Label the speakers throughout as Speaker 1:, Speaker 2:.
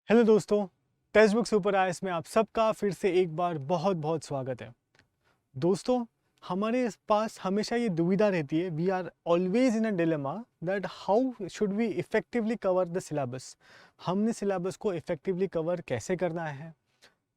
Speaker 1: Hello दोस्तों, text book super आयस में आप सबका फिर से एक बार बहुत बहुत स्वागत है। दोस्तों, हमारे पास हमेशा ये दुविधा रहती है, we are always in a dilemma that how should we effectively cover the syllabus. हमने सिलेबस को इफेक्टिवली कवर कैसे करना है,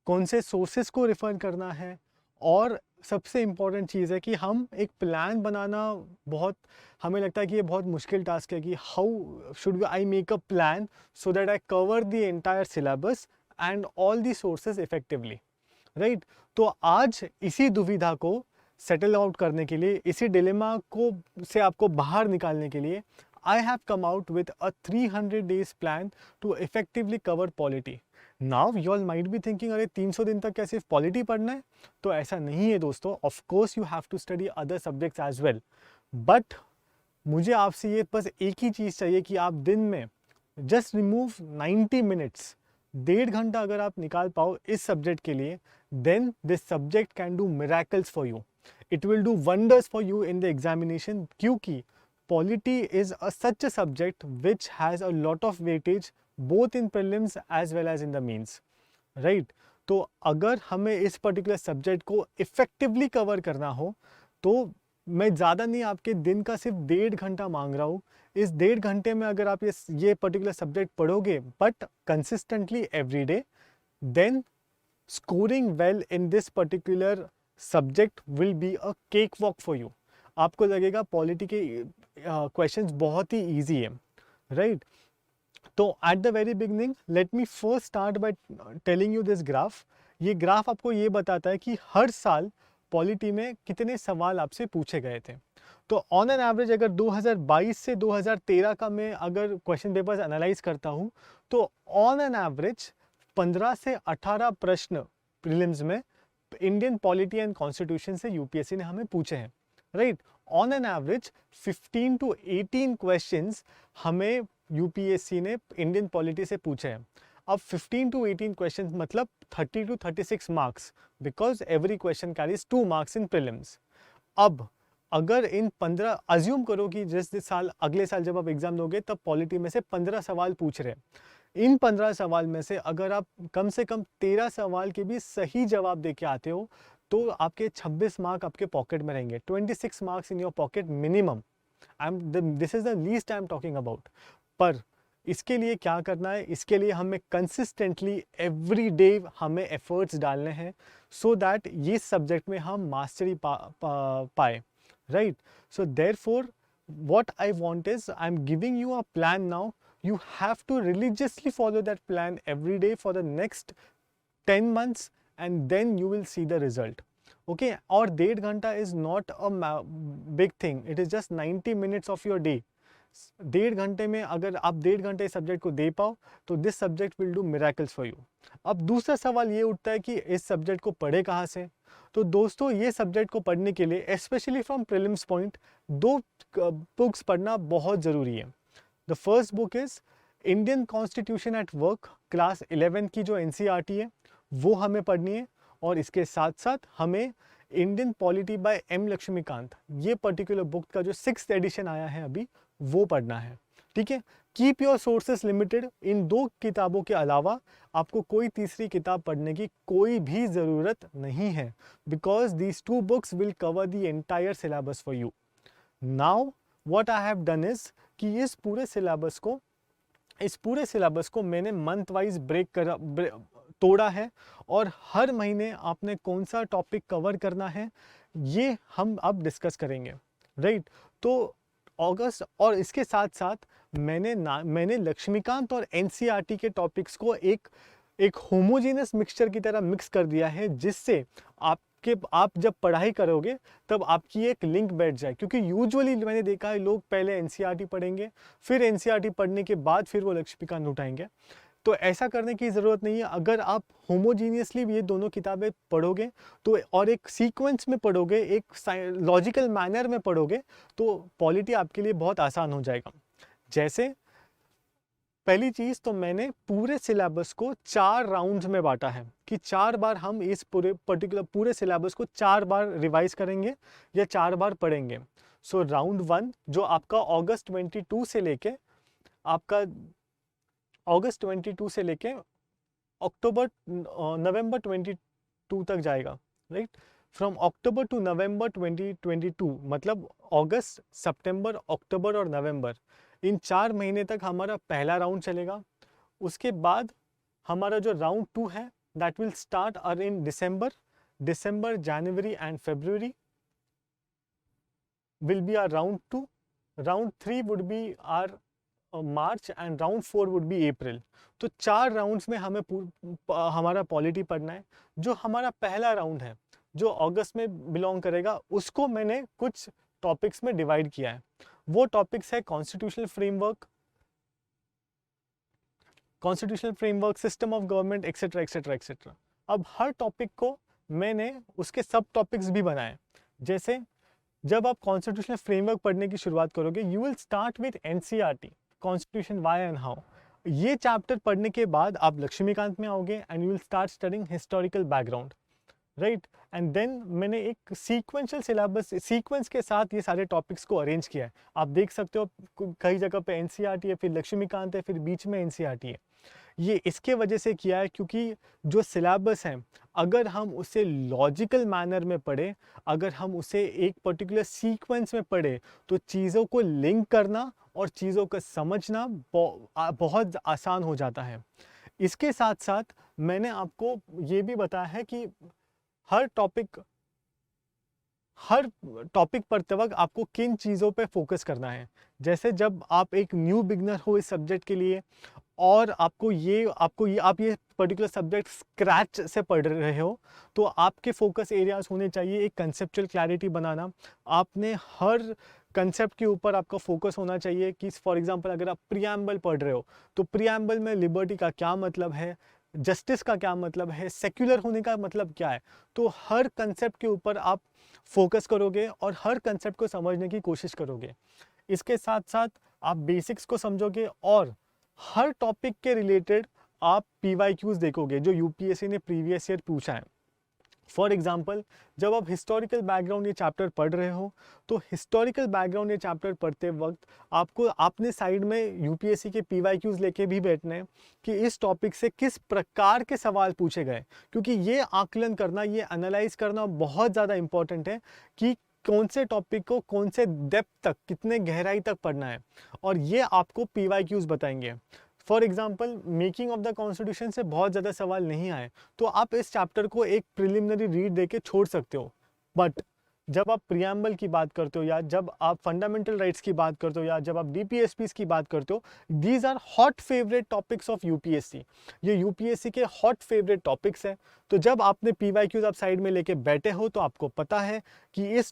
Speaker 1: कौन से सोर्सेज को रेफर करना है, और सबसे इम्पॉर्टेंट चीज़ है कि हम एक प्लान बनाना बहुत, हमें लगता है कि ये बहुत मुश्किल टास्क है कि how should I make a plan so that I cover the entire syllabus and all the sources effectively, right. तो आज इसी दुविधा को सेटल आउट करने के लिए, इसी डिलेमा को से आपको बाहर निकालने के लिए, I have come out with a 300 days plan to effectively cover polity. Now you all might be thinking, अरे 300 दिन तक क्या सिर्फ पॉलिटी पढ़ना है? तो ऐसा नहीं है दोस्तों। Of course you have to study other subjects as well, but मुझे आपसे ये बस एक ही चीज़ चाहिए कि आप दिन में जस्ट रिमूव 90 मिनट्स, 1.5 घंटा अगर आप निकाल पाओ इस सब्जेक्ट के लिए, then this subject can do miracles for you, it will do wonders for you in the examination. क्योंकि polity is such a subject which has a lot of weightage both in prelims as well as in the mains, right. तो अगर हमें इस particular subject को effectively cover करना हो, तो मैं ज़्यादा नहीं, आपके दिन का सिर्फ 1.5 घंटा मांग रहा हूँ। इस 1.5 घंटे में अगर आप ये पर्टिकुलर सब्जेक्ट पढ़ोगे but consistently every day, then scoring well in this particular subject will be a cake walk for you. आपको लगेगा पॉलिटी के क्वेश्चंस बहुत ही ईजी है, राइट। तो at the very beginning let me first start by telling you this graph. ये graph आपको ये बताता है कि हर साल पॉलिटी में कितने सवाल आपसे पूछे गए थे। तो ऑन एन एवरेज अगर 2022 से 2013 का मैं अगर क्वेश्चन पेपर्स एनालाइज करता हूँ, तो ऑन एन एवरेज 15 से 18 प्रश्न प्रीलिम्स में इंडियन पॉलिटी एंड कॉन्स्टिट्यूशन से यूपीएससी ने हमें पूछे हैं, right. On an average 15 to 18 questions हमें यूपीएससी ने इंडियन पॉलिटी से पूछे हैं। अब 15 to 18 क्वेश्चंस मतलब 30 to 36 marks, because every question carries 2 marks in prelims. अब अगर इन 15, अज्यूम करो कि जिस साल, अगले साल जब आप एग्जाम दोगे तब पॉलिटी में से 15 सवाल पूछ रहे हैं। इन 15 सवाल में से अगर आप कम से कम 13 सवाल के भी सही जवाब दे के आते हो, तो आपके 26 मार्क आपके पॉकेट में रहेंगे, 26 marks in your pocket minimum. This is the least I am talking about. पर इसके लिए क्या करना है? इसके लिए हमें कंसिस्टेंटली एवरी डे हमें एफर्ट्स डालने हैं, सो दैट ये सब्जेक्ट में हम मास्टरी पाए, right. So therefore what I want is, I'm giving you a plan now. You have to religiously follow that plan every day for the next 10 months, and then you will see the result. Okay, और 1.5 घंटा is not a big thing, it is just 90 minutes of your day. 1.5 घंटे में अगर आप 1.5 घंटे subject को दे पाओ, तो this subject will do miracles for you. अब दूसरा सवाल ये उठता है कि इस सब्जेक्ट को पढ़े कहाँ से? तो दोस्तों, ये सब्जेक्ट को पढ़ने के लिए स्पेशली फ्रॉम प्रीलिम्स पॉइंट, दो बुक्स पढ़ना बहुत ज़रूरी है। The first book is Indian constitution at work, class 11 की जो एनसीईआरटी है वो हमें पढ़नी है, और इसके साथ साथ हमें Indian polity by M Laxmikanth, ये पर्टिकुलर बुक का जो 6th एडिशन आया है अभी, वो पढ़ना है, ठीक है। Keep your sources limited. इन दो किताबों के अलावा आपको कोई तीसरी किताब पढ़ने की कोई भी ज़रूरत नहीं है, because these 2 books will cover the entire syllabus for you. Now what I have done is कि इस पूरे सिलेबस को मैंने मंथ वाइज तोड़ा है, और हर महीने आपने कौन सा टॉपिक कवर करना है ये हम अब डिस्कस करेंगे, राइट। तो अगस्त, और इसके साथ साथ मैंने लक्ष्मीकांत और एनसीईआरटी के टॉपिक्स को एक होमोजेनस मिक्सचर की तरह मिक्स कर दिया है, जिससे आप जब पढ़ाई करोगे तब आपकी एक लिंक बैठ जाए। क्योंकि यूजुअली मैंने देखा है, लोग पहले एनसीईआरटी पढ़ेंगे, फिर एनसीईआरटी पढ़ने के बाद फिर वो लक्ष्मीकांत उठाएंगे। तो ऐसा करने की ज़रूरत नहीं है। अगर आप होमोजीनियसली ये दोनों किताबें पढ़ोगे, तो और एक सीक्वेंस में पढ़ोगे, एक लॉजिकल मैनर में पढ़ोगे, तो पॉलिटी आपके लिए बहुत आसान हो जाएगा। जैसे पहली चीज़ तो मैंने पूरे सिलेबस को 4 राउंड्स में बांटा है, कि 4 बार हम इस पूरे सिलेबस को 4 बार रिवाइज करेंगे या 4 बार पढ़ेंगे। सो राउंड 1 जो आपका अगस्त 22 से लेके अक्टूबर नवंबर 22 तक जाएगा, राइट। फ्रॉम अक्टूबर टू नवंबर 2022 मतलब अगस्त, सितंबर, अक्टूबर और नवंबर, इन 4 महीने तक हमारा पहला राउंड चलेगा। उसके बाद हमारा जो राउंड 2 है that will start uh in December, January and February will be our round 2. Round 3 would be our March and round 4 would be April. तो 4 राउंड्स में हमें हमारा पॉलिटी पढ़ना है। जो हमारा पहला राउंड है जो अगस्त में बिलोंग करेगा उसको मैंने कुछ टॉपिक्स में डिवाइड किया है। वो टॉपिक्स है constitutional framework, system of government, etcetera etcetera etcetera. अब हर टॉपिक को मैंने उसके सब टॉपिक्स भी बनाए। जैसे जब आप कॉन्स्टिट्यूशनल फ्रेमवर्क पढ़ने की शुरुआत करोगे you will start with NCERT, constitution why and how. ये चैप्टर पढ़ने के बाद आप लक्ष्मीकांत में आओगे and you will start studying historical background, right. And then मैंने एक सीक्वेंशियल सिलेबस सीक्वेंस के साथ ये सारे टॉपिक्स को अरेंज किया है। आप देख सकते हो कई जगह पे एनसीईआरटी है, फिर लक्ष्मीकांत है, फिर बीच में एनसीईआरटी है। ये इसके वजह से किया है क्योंकि जो सिलेबस है अगर हम उसे लॉजिकल मैनर में पढ़े, अगर हम उसे एक पर्टिकुलर सीक्वेंस में पढ़े तो चीज़ों को लिंक करना और चीज़ों को समझना बहुत आसान हो जाता है। इसके साथ साथ मैंने आपको ये भी बताया है कि हर टॉपिक पढ़ते वक्त आपको किन चीज़ों पे फोकस करना है। जैसे जब आप एक न्यू बिगनर हो इस सब्जेक्ट के लिए और आप ये पर्टिकुलर सब्जेक्ट स्क्रैच से पढ़ रहे हो तो आपके फोकस एरियाज होने चाहिए एक कंसेप्चुअल क्लैरिटी बनाना। आपने हर कंसेप्ट के ऊपर आपका फोकस होना चाहिए कि फॉर एग्जांपल अगर आप प्रीएम्बल पढ़ रहे हो तो प्रीएम्बल में लिबर्टी का क्या मतलब है, जस्टिस का क्या मतलब है, सेक्युलर होने का मतलब क्या है। तो हर कंसेप्ट के ऊपर आप फोकस करोगे और हर कंसेप्ट को समझने की कोशिश करोगे। इसके साथ साथ आप बेसिक्स को समझोगे और हर टॉपिक के रिलेटेड आप PYQs देखोगे जो यूपीएससी ने प्रीवियस ईयर पूछा है। फॉर एग्जाम्पल जब आप हिस्टोरिकल बैकग्राउंड ये चैप्टर पढ़ रहे हो तो हिस्टोरिकल बैकग्राउंड ये चैप्टर पढ़ते वक्त आपको अपने साइड में यूपीएससी के PYQs लेके भी बैठने हैं कि इस टॉपिक से किस प्रकार के सवाल पूछे गए, क्योंकि ये आकलन करना, ये एनालाइज करना बहुत ज़्यादा इंपॉर्टेंट है कि कौन से टॉपिक को कौन से डेप्थ तक, कितने गहराई तक पढ़ना है, और ये आपको PYQs बताएंगे। For example making of the constitution से बहुत ज़्यादा सवाल नहीं आए तो आप इस चैप्टर को एक प्रिलिमिनरी रीड देके छोड़ सकते हो। बट जब आप प्रियम्बल की बात करते हो या जब आप फंडामेंटल राइट्स की बात करते हो या जब आप DPSPs की बात करते हो, these are hot favourite topics of UPSC. ये यूपीएससी के हॉट फेवरेट टॉपिक्स हैं। तो जब आपने PYQs आप साइड में लेके बैठे हो तो आपको पता है कि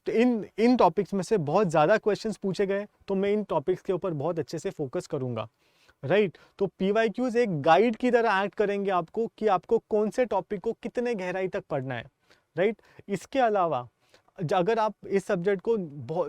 Speaker 1: इन टॉपिक्स में से बहुत ज़्यादा क्वेश्चंस पूछे गए तो मैं इन टॉपिक्स के ऊपर बहुत अच्छे से फोकस करूँगा, राइट। तो PYQs एक गाइड की तरह एक्ट करेंगे आपको कि आपको कौन से टॉपिक को कितने गहराई तक पढ़ना है, राइट। इसके अलावा अगर आप इस सब्जेक्ट को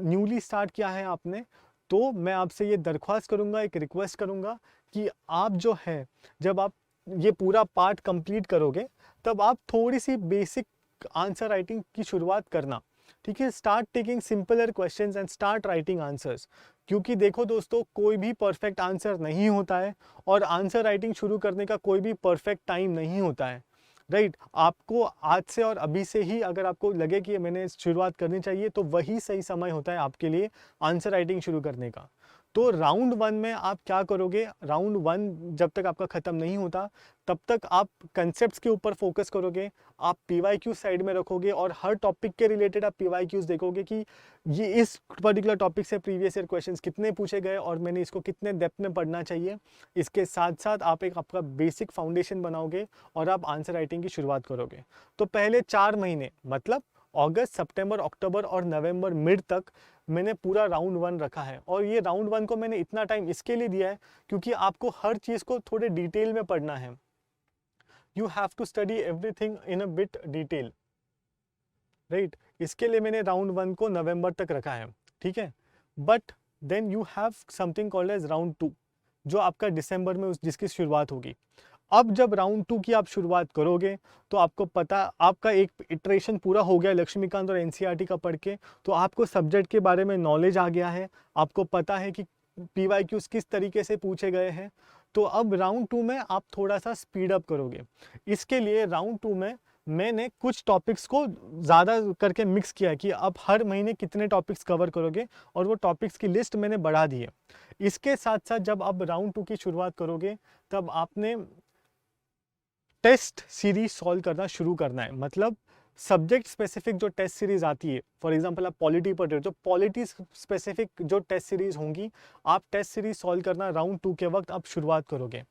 Speaker 1: न्यूली स्टार्ट किया है आपने तो मैं आपसे ये दरख्वास्त करूंगा, एक रिक्वेस्ट करूंगा कि आप जो है जब आप ये पूरा पार्ट कंप्लीट करोगे तब आप थोड़ी सी बेसिक आंसर राइटिंग की शुरुआत करना, ठीक है। Start taking simpler questions and start writing answers, क्योंकि देखो दोस्तों कोई भी परफेक्ट आंसर नहीं होता है और आंसर राइटिंग शुरू करने का कोई भी परफेक्ट टाइम नहीं होता है, राइट। आपको आज से और अभी से ही अगर आपको लगे कि मैंने शुरुआत करनी चाहिए तो वही सही समय होता है आपके लिए आंसर राइटिंग शुरू करने का। तो राउंड 1 में आप क्या करोगे, राउंड 1 जब तक आपका ख़त्म नहीं होता तब तक आप कंसेप्ट्स के ऊपर फोकस करोगे, आप PYQ साइड में रखोगे और हर टॉपिक के रिलेटेड आप PYQs देखोगे कि ये इस पर्टिकुलर टॉपिक से प्रीवियस ईयर क्वेश्चंस कितने पूछे गए और मैंने इसको कितने डेप्थ में पढ़ना चाहिए। इसके साथ साथ आप एक आपका बेसिक फाउंडेशन बनाओगे और आप आंसर राइटिंग की शुरुआत करोगे। तो पहले 4 महीने मतलब अगस्त, सितंबर, अक्टूबर और नवंबर मिड तक मैंने पूरा राउंड 1 रखा है। और ये राउंड 1 को मैंने इतना टाइम इसके लिए दिया है क्योंकि आपको हर चीज़ को थोड़े डिटेल में पढ़ना है। You have to study everything in a bit detail, right. इसके लिए मैंने राउंड 1 को नवंबर तक रखा है, ठीक है। But then you have something called as round 2 जो आपका दिसंबर में जिसकी शुरुआत होगी। अब जब राउंड 2 की आप शुरुआत करोगे तो आपको पता आपका एक इटरेशन पूरा हो गया लक्ष्मीकांत और एनसीईआरटी का पढ़ के, तो आपको सब्जेक्ट के बारे में नॉलेज आ गया है, आपको पता है कि PYQs किस तरीके से पूछे गए हैं। तो अब राउंड 2 में आप थोड़ा सा स्पीड अप करोगे। इसके लिए राउंड 2 में मैंने कुछ टॉपिक्स को ज़्यादा करके मिक्स किया है कि आप हर महीने कितने टॉपिक्स कवर करोगे, और वो टॉपिक्स की लिस्ट मैंने बढ़ा दी है। इसके साथ साथ जब आप राउंड 2 की शुरुआत करोगे तब आपने टेस्ट सीरीज सॉल्व करना शुरू करना है। मतलब सब्जेक्ट स्पेसिफिक जो टेस्ट सीरीज आती है, फॉर एग्जांपल आप पॉलिटी पढ़ रहे हो, जो पॉलिटी स्पेसिफिक जो टेस्ट सीरीज होंगी, आप टेस्ट सीरीज सॉल्व करना राउंड 2 के वक्त आप शुरुआत करोगे।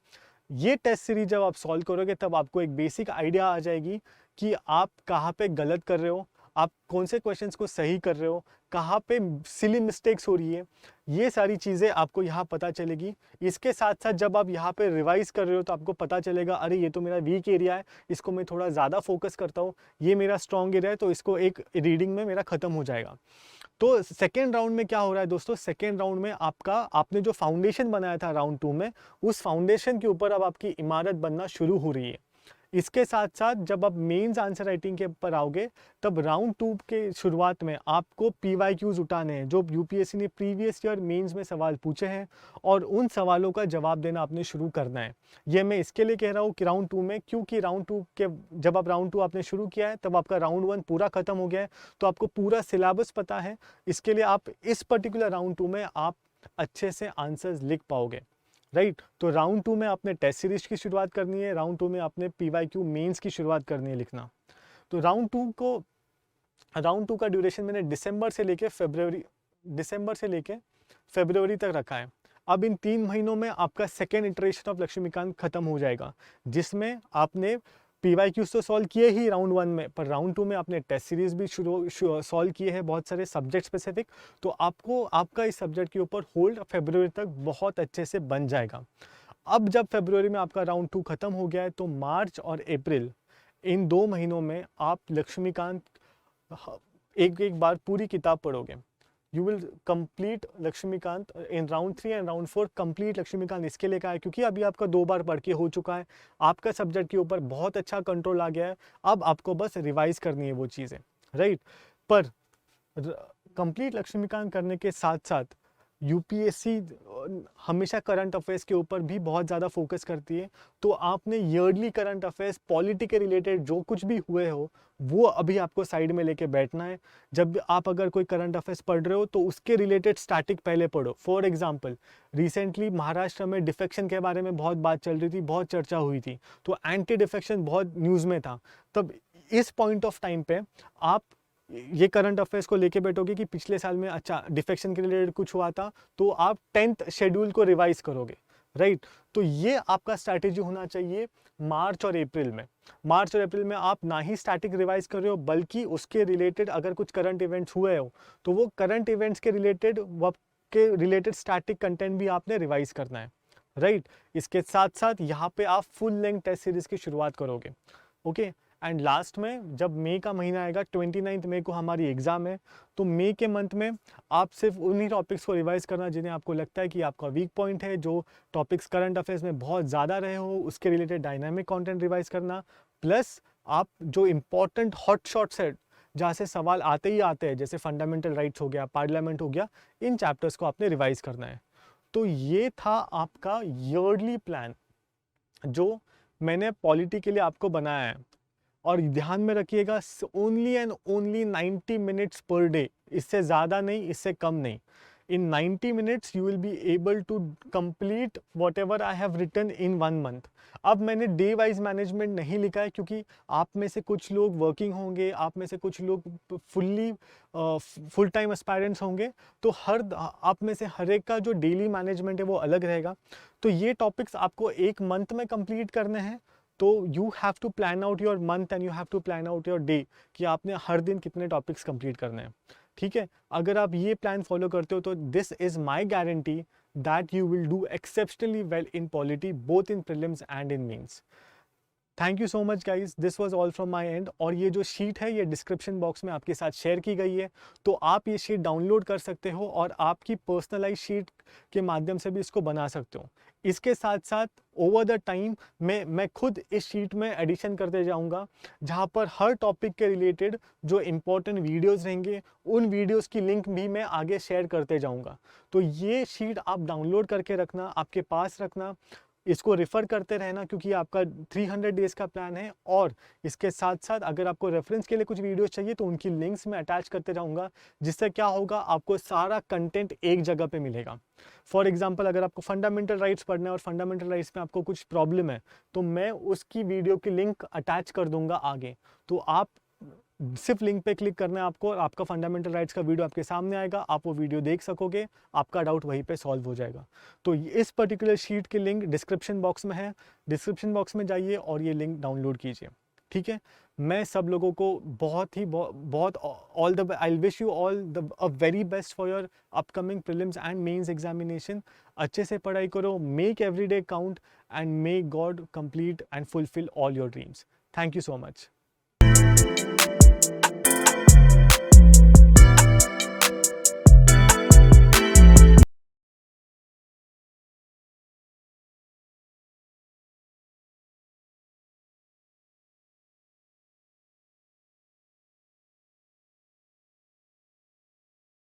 Speaker 1: ये टेस्ट सीरीज जब आप सॉल्व करोगे तब आपको एक बेसिक आइडिया आ जाएगी कि आप कहाँ पे गलत कर रहे हो, आप कौन से क्वेश्चंस को सही कर रहे हो, कहाँ पे सिली मिस्टेक्स हो रही है, ये सारी चीज़ें आपको यहाँ पता चलेगी। इसके साथ साथ जब आप यहाँ पे रिवाइज कर रहे हो तो आपको पता चलेगा, अरे ये तो मेरा वीक एरिया है, इसको मैं थोड़ा ज़्यादा फोकस करता हूँ, ये मेरा स्ट्रॉन्ग एरिया है, तो इसको एक रीडिंग में मेरा ख़त्म हो जाएगा। तो सेकेंड राउंड में क्या हो रहा है दोस्तों, सेकेंड राउंड में आपने जो फाउंडेशन बनाया था राउंड 2 में, उस फाउंडेशन के ऊपर अब आपकी इमारत बनना शुरू हो रही है। इसके साथ साथ जब आप मेंस आंसर राइटिंग के ऊपर आओगे तब राउंड 2 के शुरुआत में आपको PYQs उठाने हैं, जो यूपीएससी ने प्रीवियस ईयर मेंस में सवाल पूछे हैं, और उन सवालों का जवाब देना आपने शुरू करना है। ये मैं इसके लिए कह रहा हूँ कि राउंड 2 में, क्योंकि राउंड 2 के जब आप राउंड 2 आपने शुरू किया है तब आपका राउंड 1 पूरा खत्म हो गया है, तो आपको पूरा सिलेबस पता है। इसके लिए आप इस पर्टिकुलर राउंड 2 में आप अच्छे से आंसर्स लिख पाओगे, राइट। तो राउंड 2 में आपने टेस्ट सीरीज की शुरुआत करनी है, राउंड 2 में आपने PYQ मेंस की शुरुआत करनी है लिखना। तो राउंड 2 का ड्यूरेशन मैंने दिसंबर से लेके फरवरी तक रखा है। अब इन 3 महीनों में आपका सेकेंड इटरेशन ऑफ लक्ष्मीकांत खत्म हो जाएगा, जिसमें आपने PYQs तो सॉल्व किए ही राउंड 1 में, पर राउंड 2 में आपने टेस्ट सीरीज भी सॉल्व किए हैं, बहुत सारे सब्जेक्ट स्पेसिफिक। तो आपका इस सब्जेक्ट के ऊपर होल्ड फरवरी तक बहुत अच्छे से बन जाएगा। अब जब फरवरी में आपका राउंड 2 खत्म हो गया है, तो मार्च और अप्रैल, इन 2 महीनों में आप लक्ष्मीकांत एक बार पूरी किताब पढ़ोगे। You will complete Laxmikanth in round 3 and round 4। Complete Laxmikanth इसके लिए कहा है क्योंकि अभी आपका 2 बार पढ़ के हो चुका है, आपका सब्जेक्ट के ऊपर बहुत अच्छा कंट्रोल आ गया है, अब आपको बस रिवाइज करनी है वो चीज़ें, राइट। पर कंप्लीट लक्ष्मीकांत करने के साथ साथ यूपीएससी हमेशा करंट अफेयर्स के ऊपर भी बहुत ज़्यादा फोकस करती है, तो आपने ईयरली करंट अफेयर्स पॉलिटी के रिलेटेड जो कुछ भी हुए हो वो अभी आपको साइड में लेके बैठना है। जब आप अगर कोई करंट अफेयर्स पढ़ रहे हो तो उसके रिलेटेड स्टैटिक पहले पढ़ो। फॉर एग्जांपल, रिसेंटली महाराष्ट्र में डिफेक्शन के बारे में बहुत बात चल रही थी, बहुत चर्चा हुई थी, तो एंटी डिफेक्शन बहुत न्यूज़ में था। तब इस पॉइंट ऑफ टाइम पे आप ये करंट अफेयर्स को लेके बैठोगे कि पिछले साल में अच्छा डिफेक्शन के रिलेटेड कुछ हुआ था, तो आप 10th शेड्यूल को रिवाइज करोगे, राइट। तो ये आपका स्ट्रैटेजी होना चाहिए मार्च और अप्रैल में। मार्च और अप्रैल में आप ना ही स्टैटिक रिवाइज कर रहे हो, बल्कि उसके रिलेटेड अगर कुछ करंट इवेंट्स हुए हो तो वो करंट इवेंट्स के रिलेटेड स्टैटिक कंटेंट भी आपने रिवाइज करना है, राइट। इसके साथ साथ यहाँ पे आप फुल लेंथ टेस्ट सीरीज की शुरुआत करोगे, ओके। एंड लास्ट में जब मई का महीना आएगा, 29 मई को हमारी एग्ज़ाम है, तो मई के मंथ में आप सिर्फ उन्हीं टॉपिक्स को रिवाइज करना जिन्हें आपको लगता है कि आपका वीक पॉइंट है, जो टॉपिक्स करंट अफेयर्स में बहुत ज़्यादा रहे हो उसके रिलेटेड डायनामिक कंटेंट रिवाइज करना, प्लस आप जो इम्पॉर्टेंट हॉट शॉट्स है जहाँ से सवाल आते ही आते हैं, जैसे फंडामेंटल राइट्स हो गया, पार्लियामेंट हो गया, इन चैप्टर्स को आपने रिवाइज करना है। तो ये था आपका ईयरली प्लान जो मैंने पॉलिटी के लिए आपको बनाया है। और ध्यान में रखिएगा, only and only 90 minutes per day, इससे ज़्यादा नहीं, इससे कम नहीं। In 90 minutes you will be able to complete whatever I have written in 1 month. अब मैंने डे वाइज मैनेजमेंट नहीं लिखा है क्योंकि आप में से कुछ लोग वर्किंग होंगे, आप में से कुछ लोग फुल टाइम एस्पायरेंट्स होंगे, तो आप में से हर एक का जो डेली मैनेजमेंट है वो अलग रहेगा। तो ये टॉपिक्स आपको 1 मंथ में कंप्लीट करने हैं, तो you have to plan out your month and you have to plan out your day कि आपने हर दिन कितने टॉपिक्स कंप्लीट करने हैं, ठीक है। अगर आप ये प्लान फॉलो करते हो तो this is my guarantee that you will do exceptionally well in polity, both in prelims and in mains. Thank you so much guys, this was all from my end. और ये जो sheet है ये description box में आपके साथ share की गई है, तो आप ये शीट डाउनलोड कर सकते हो और आपकी पर्सनलाइज शीट के माध्यम से भी इसको बना सकते हो। इसके साथ साथ ओवर द टाइम मैं खुद इस शीट में एडिशन करते जाऊंगा, जहां पर हर टॉपिक के रिलेटेड जो इम्पोर्टेंट वीडियोस रहेंगे उन वीडियोस की लिंक भी मैं आगे शेयर करते जाऊंगा। तो ये शीट आप डाउनलोड करके रखना, आपके पास रखना, इसको रेफ़र करते रहना क्योंकि आपका 300 डेज़ का प्लान है। और इसके साथ-साथ अगर आपको रेफ़रेंस के लिए कुछ वीडियोज़ चाहिए तो उनकी लिंक्स मैं अटैच करते रहूँगा, जिससे क्या होगा आपको सारा कंटेंट एक जगह पे मिलेगा। फॉर एग्ज़ाम्पल अगर आपको फंडामेंटल राइट्स पढ़ना है और फंडामेंटल राइट्स में आपको कुछ प्रॉब्लम है, तो मैं उसकी वीडियो की लिंक अटैच कर दूँगा आगे। तो आप सिर्फ लिंक पे क्लिक करना है आपको और आपका फंडामेंटल राइट्स का वीडियो आपके सामने आएगा, आप वो वीडियो देख सकोगे, आपका डाउट वहीं पे सॉल्व हो जाएगा। तो इस पर्टिकुलर शीट की लिंक डिस्क्रिप्शन बॉक्स में है, डिस्क्रिप्शन बॉक्स में जाइए और ये लिंक डाउनलोड कीजिए, ठीक है। मैं सब लोगों को बहुत all the I wish you all the a very best for your upcoming prelims and mains examination. अच्छे से पढ़ाई करो, make every day count and may God complete and fulfil all your dreams. Thank you so much.